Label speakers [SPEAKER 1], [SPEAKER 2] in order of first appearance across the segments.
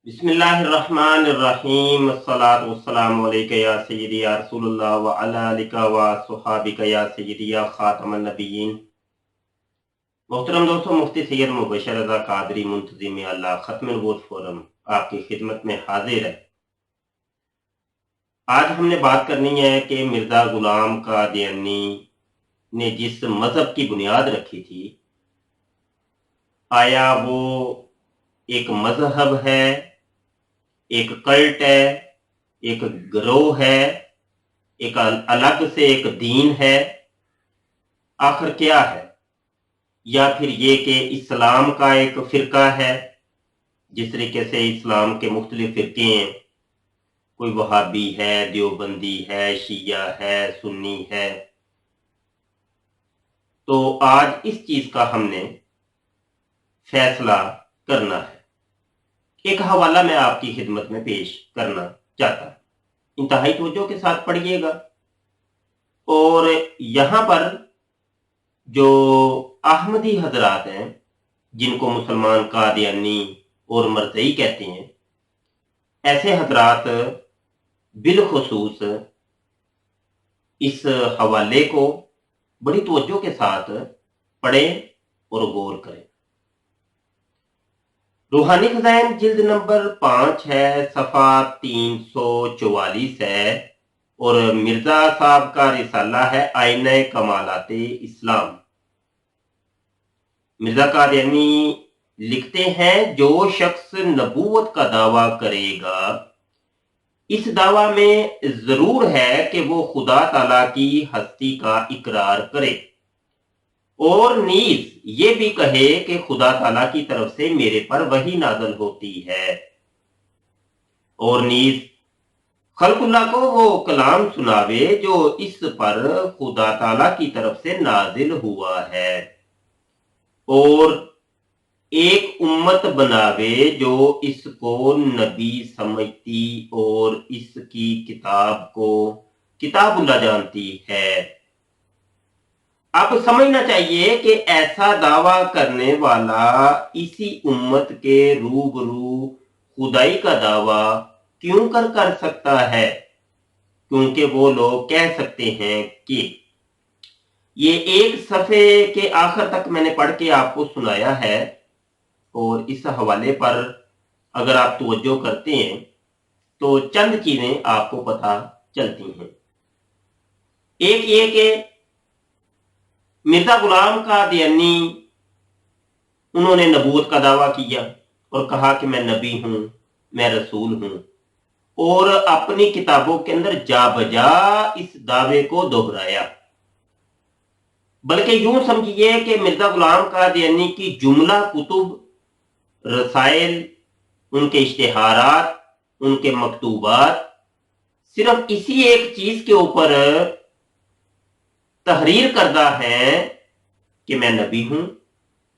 [SPEAKER 1] बिस्मिल्लाहिर्रहमानिर्रहीम अस्सलातु वस्सलामु अलैका या सय्यदी या रसूलल्लाह व अला आलिका व अस्हाबिका या सय्यदी या खातमन नबिय्यीन। मोहतरम दोस्तों, मुफ्ती सैयद मुबशर रज़ा कादरी मुंतज़िम अल्लाह खत्म नबूवत फोरम आपकी खिदमत में हाजिर है। आज हमने बात करनी है कि मिर्ज़ा गुलाम कादियानी ने जिस मज़हब की बुनियाद रखी थी, आया वो एक मज़हब है, एक कल्ट है, एक ग्रोह है, एक अलग से एक दीन है, आखिर क्या है? या फिर ये कि इस्लाम का एक फ़िरका है, जिस तरीके से इस्लाम के मुख्तलिफ फ़िरके हैं, कोई वहाबी है, देवबंदी है, शिया है, सुन्नी है। तो आज इस चीज़ का हमने फैसला करना है। एक हवाला मैं आपकी खिदमत में पेश करना चाहता हूं, इंतहाई तवज्जो के साथ पढ़िएगा। और यहाँ पर जो अहमदी हजरात हैं, जिनको मुसलमान कादियानी और मरज़ई कहते हैं, ऐसे हजरात बिलखुसूस इस हवाले को बड़ी तवज्जो के साथ पढ़ें और गौर करें। रूहानी खजाइन जिल्द नंबर 5 है, सफ़ा 344 है, और मिर्जा साहब का रिसाला है आईने कमालाते इस्लाम। मिर्जा कादियानी लिखते हैं, जो शख्स नबूवत का दावा करेगा, इस दावा में जरूर है कि वो खुदा ताला की हस्ती का इकरार करे और नीज ये भी कहे कि खुदा ताला की तरफ से मेरे पर वही नाज़िल होती है, और नीज खल्कुल्लाह को वो कलाम सुनावे जो इस पर खुदा ताला की तरफ से नाजिल हुआ है, और एक उम्मत बनावे जो इसको नबी समझती और इसकी किताब को किताबुल्लाह जानती है। अब समझना चाहिए कि ऐसा दावा करने वाला इसी उम्मत के रूबरू खुदाई का दावा क्यों कर सकता है? क्योंकि वो लोग कह सकते हैं कि ये एक सफ़े के आखिर तक मैंने पढ़ के आपको सुनाया है, और इस हवाले पर अगर आप तवज्जो करते हैं तो चंद चीजें आपको पता चलती हैं। एक ये कि मिर्जा गुलाम कादियानी उन्होंने नबूवत का दावा किया और कहा कि मैं नबी हूं, मैं रसूल हूं, और अपनी किताबों के अंदर जा बजा इस दावे को दोहराया। बल्कि यूं समझिए कि मिर्जा गुलाम कादियानी की जुमला कुतुब, रसाइल, उनके इश्तिहारात, उनके मकतूबात सिर्फ इसी एक चीज के ऊपर तहरीर करदा है कि मैं नबी हूं,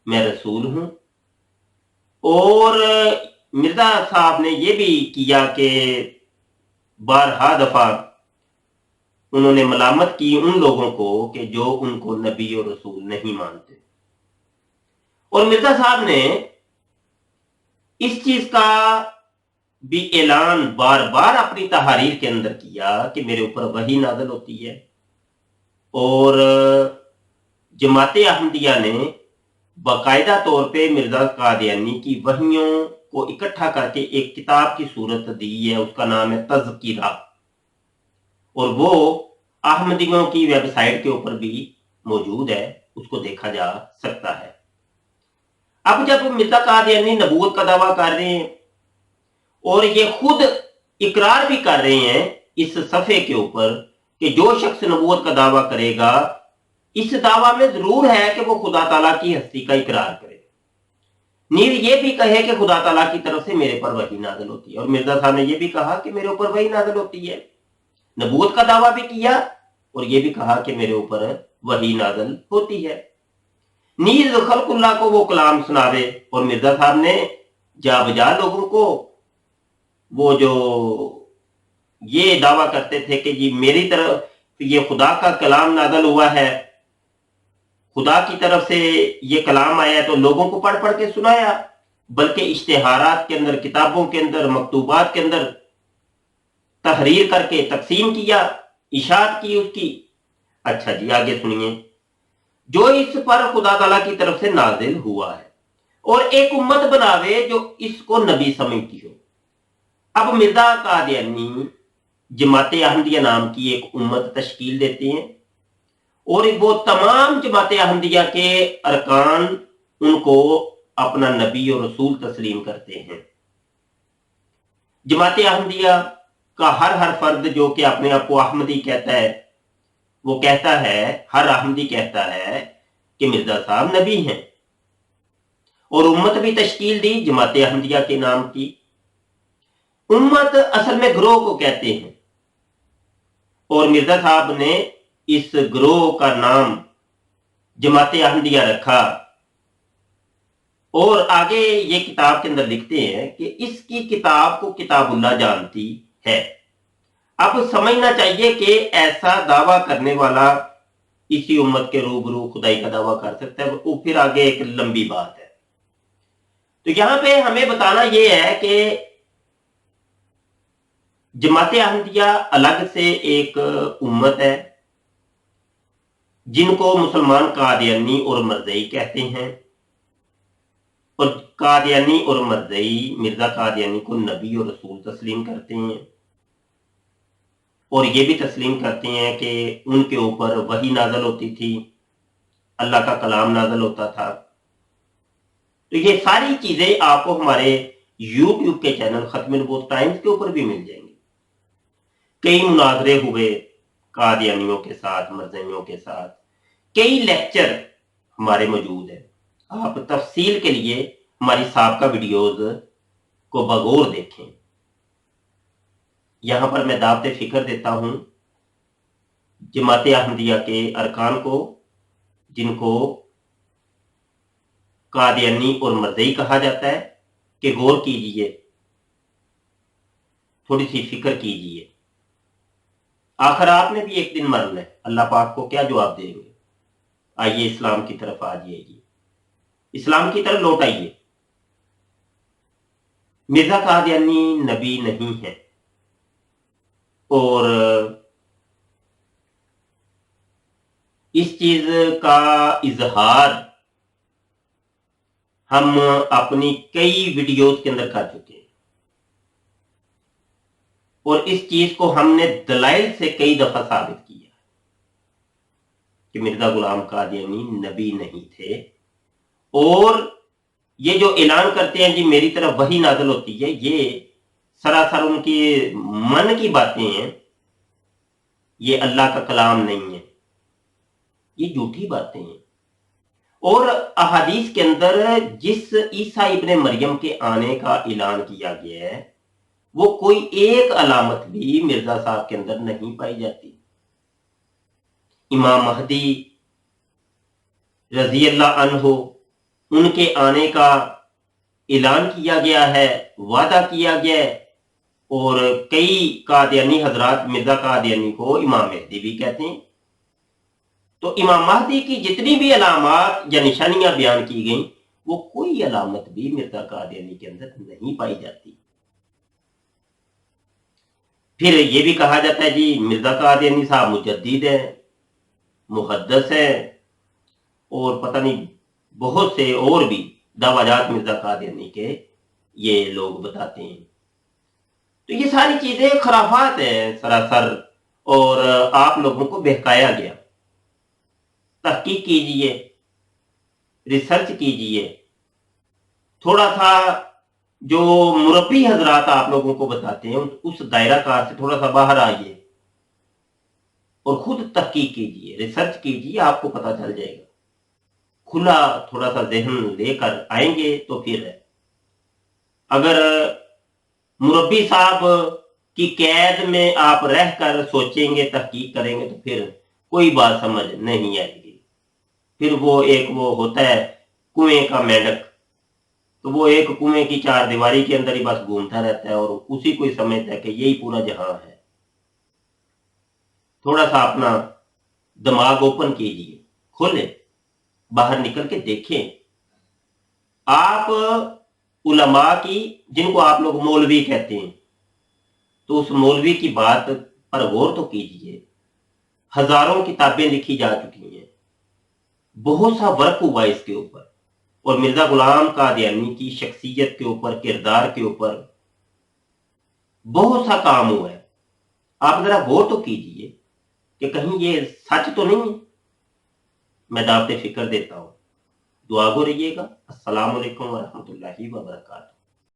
[SPEAKER 1] मैं रसूल हूं। और मिर्जा साहब ने यह भी किया कि बारहा दफा उन्होंने मलामत की उन लोगों को कि जो उनको नबी और रसूल नहीं मानते, और मिर्जा साहब ने इस चीज का भी ऐलान बार बार अपनी तहारीर के अंदर किया कि मेरे ऊपर वही नाज़िल होती है। और जमाते अहमदिया ने बाकायदा तौर पे मिर्जा कादियानी की वहियों को इकट्ठा करके एक किताब की सूरत दी है, उसका नाम है तज़किरा, और वो अहमदियों की वेबसाइट के ऊपर भी मौजूद है, उसको देखा जा सकता है। अब जब मिर्जा कादियानी नबूवत का दावा कर रहे हैं और ये खुद इकरार भी कर रहे हैं इस सफ़े के ऊपर कि जो शख्स नबूवत का दावा करेगा, इस दावा में जरूर है कि वो खुदा ताला की हस्ती का इकरार करे, नीर ये भी कहे कि खुदा ताला की तरफ से मेरे पर वही नाज़िल होती है। और मिर्जा साहब ने ये भी कहा कि मेरे ऊपर वही नाज़िल होती है, नबूवत का दावा भी किया और ये भी कहा कि मेरे ऊपर वही नाज़िल होती है। नीज खल्कुल्लाह को वो कलाम सुनावे, और मिर्जा साहब ने जा बजा लोगों को वो जो ये दावा करते थे कि जी मेरी तरफ ये खुदा का कलाम नाज़िल हुआ है, खुदा की तरफ से ये कलाम आया है, तो लोगों को पढ़ पढ़ के सुनाया। बल्कि इश्तिहारात के अंदर, किताबों के अंदर, मकतूबात के अंदर तहरीर करके तकसीम किया, इशात की उसकी। अच्छा जी, आगे सुनिए। जो इस पर खुदा ताला की तरफ से नाजिल हुआ है और एक उम्मत बनावे जो इसको नबी समझती हो। अब मिर्जा कादियानी जमात अहमदिया नाम की एक उम्मत तश्कील देते हैं और वो तमाम जमात अहमदिया के अरकान उनको अपना नबी और रसूल तस्लीम करते हैं। जमात अहमदिया का हर फर्द जो कि अपने आप को अहमदी कहता है, वो कहता है, हर अहमदी कहता है कि मिर्जा साहब नबी हैं। और उम्मत भी तश्कील दी जमात अहमदिया के नाम की। उम्मत असल में ग्रोह को कहते हैं और मिर्जा साहब ने इस ग्रोह का नाम जमात अहमदिया रखा। और आगे ये किताब के अंदर लिखते हैं कि इसकी किताब को किताबुल्लाह जानती है। अब समझना चाहिए कि ऐसा दावा करने वाला इसी उम्मत के रूबरू खुदाई का दावा कर सकता है। वो फिर आगे एक लंबी बात है। तो यहां पे हमें बताना यह है कि जमात अहमदिया अलग से एक उम्मत है जिनको मुसलमान कादियानी और मरज़ई कहते हैं। और कादियानी और मरज़ई मिर्जा कादियानी को नबी और रसूल तस्लीम करते हैं और ये भी तस्लीम करते हैं कि उनके ऊपर वही नाज़िल होती थी, अल्लाह का कलाम नाज़िल होता था। तो ये सारी चीजें आपको हमारे यूट्यूब के चैनल खत्म नबूवत टाइम्स के ऊपर भी मिल जाएंगे। कई मुनाजरे हुए कादियानियों के साथ, मरज़इयों के साथ, कई लेक्चर हमारे मौजूद है। आप तफसील के लिए हमारी साबका वीडियोज को बगौर देखें। यहां पर मैं दावत फिक्र देता हूं जमात अहमदिया के अरकान को, जिनको कादियानी और मरज़ई कहा जाता है, कि गौर कीजिए, थोड़ी सी फिक्र कीजिए। आखिर आपने भी एक दिन मरना है, अल्लाह पाक को क्या जवाब देंगे। आइए इस्लाम की तरफ आ जाइए, इस्लाम की तरफ लौट आइए। मिर्जा कादियानी नबी नहीं है और इस चीज का इजहार हम अपनी कई वीडियोस के अंदर कर चुके हैं और इस चीज को हमने दलाइल से कई दफा साबित किया कि मिर्जा गुलाम कादियानी नबी नहीं थे। और ये जो ऐलान करते हैं जी मेरी तरफ वही नाज़िल होती है, ये सरासर उनकी मन की बातें हैं, ये अल्लाह का कलाम नहीं है, ये झूठी बातें हैं। और अहादीस के अंदर जिस ईसा इब्ने मरियम के आने का ऐलान किया गया है, वो कोई एक अलामत भी मिर्जा साहब के अंदर नहीं पाई जाती। इमाम महदी रजी अल्लाह अन्हु, उनके आने का ऐलान किया गया है, वादा किया गया है। और कई कादियानी हजरात मिर्जा कादियानी को इमाम महदी भी कहते हैं। तो इमाम महदी की जितनी भी अलामत या निशानियां बयान की गई, वो कोई अलामत भी मिर्जा कादियानी के अंदर नहीं पाई जाती। फिर ये भी कहा जाता है जी मिर्जा कादियानी साहब मुजद्दिद है, मुहद्दिस है, और पता नहीं बहुत से और भी दावाजात मिर्जा कादियानी के ये लोग बताते हैं। तो ये सारी चीजें खराफात है सरासर, और आप लोगों को बहकाया गया। तहकीक कीजिए, रिसर्च कीजिए, थोड़ा सा जो मुरब्बी हजरात आप लोगों को बताते हैं उस दायरा कार से थोड़ा सा बाहर आइए और खुद तहकीक कीजिए, रिसर्च कीजिए, आपको पता चल जाएगा। खुला थोड़ा सा जहन लेकर आएंगे तो फिर अगर मुरब्बी साहब की कैद में आप रहकर सोचेंगे, तहकीक करेंगे, तो फिर कोई बात समझ नहीं आएगी। फिर वो होता है कुएं का मेंढक, तो वो एक कुएं की चार दीवारी के अंदर ही बस घूमता रहता है और उसी को ही समझता है कि यही पूरा जहां है। थोड़ा सा अपना दिमाग ओपन कीजिए, खोले, बाहर निकल के देखें। आप علماء کی، جن کو آپ لوگ مولوی کہتے ہیں، تو اس مولوی کی بات پر غور تو کیجئے. ہزاروں کتابیں لکھی جا چکی ہیں، بہت سا ورک ہوا اس کے اوپر، اور مرزا غلام قادیانی کی شخصیت کے اوپر، کردار کے اوپر بہت سا کام ہوا ہے. آپ ذرا غور تو کیجئے کہ کہیں یہ سچ تو نہیں ہے. میں دعوت فکر دیتا ہوں. دعا گو رہیے گا. السلام علیکم ورحمۃ اللہ وبرکاتہ.